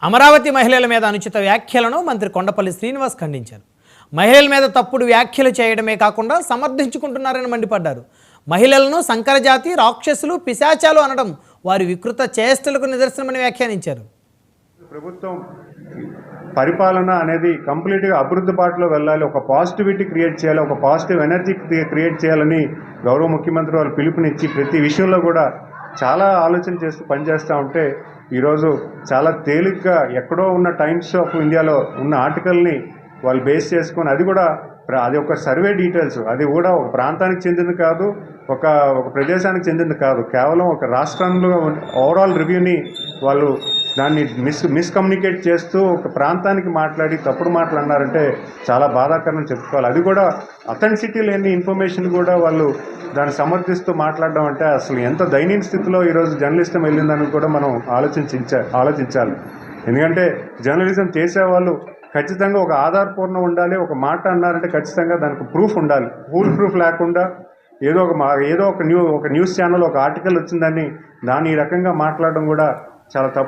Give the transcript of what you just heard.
అమరావతి మహిళల మీద అనుచిత వ్యాఖ్యలను మంత్రి కొండపల్లి శ్రీనివాస్ ఖండించారు. మహిళల మీద తప్పుడు వ్యాఖ్యలు చేయడమే కాకుండా సమర్థించుకుంటున్నారని మండిపడ్డారు. మహిళలను సంకరజాతి, రాక్షసులు, పిశాచాలు అనడం వారి వికృత చేష్టలకు నిదర్శనమని వ్యాఖ్యానించారు. ప్రభుత్వం పరిపాలన అనేది కంప్లీట్గా అభివృద్ధి బాటలో వెళ్ళాలి, ఒక పాజిటివిటీ క్రియేట్ చేయాలి, ఒక పాజిటివ్ ఎనర్జీ క్రియేట్ చేయాలని గౌరవ ముఖ్యమంత్రి వాళ్ళు పిలుపునిచ్చి ప్రతి విషయంలో కూడా చాలా ఆలోచన చేస్తూ పనిచేస్తూ ఉంటే ఈరోజు చాలా తేలిగ్గా ఎక్కడో ఉన్న టైమ్స్ ఆఫ్ ఇండియాలో ఉన్న ఆర్టికల్ని వాళ్ళు బేస్ చేసుకొని అది ఒక సర్వే డీటెయిల్స్, అది కూడా ఒక ప్రాంతానికి చెందింది కాదు, ఒక ప్రదేశానికి చెందింది కాదు, కేవలం ఒక రాష్ట్రంలో ఓవరాల్ రివ్యూని వాళ్ళు దాన్ని మిస్కమ్యూనికేట్ చేస్తూ ఒక ప్రాంతానికి మాట్లాడి తప్పుడు మాటలు అన్నారంటే చాలా బాధాకరం చెప్పుకోవాలి. అది కూడా అథెంటిసిటీ లేని ఇన్ఫర్మేషన్ కూడా వాళ్ళు దాన్ని సమర్థిస్తూ మాట్లాడడం అంటే అసలు ఎంత దయనీయ స్థితిలో ఈరోజు జర్నలిస్టం వెళ్ళిందని కూడా మనం ఆలోచించాలి. ఎందుకంటే జర్నలిజం చేసేవాళ్ళు ఖచ్చితంగా ఒక ఆధారపూర్ణ ఉండాలి. ఒక మాట అన్నారంటే ఖచ్చితంగా దానికి ప్రూఫ్ ఉండాలి. ప్రూఫ్ లేకుండా ఏదో ఒక న్యూస్ ఛానల్ ఒక ఆర్టికల్ వచ్చిందని దాన్ని ఈ రకంగా మాట్లాడడం కూడా చాలా తప్పు.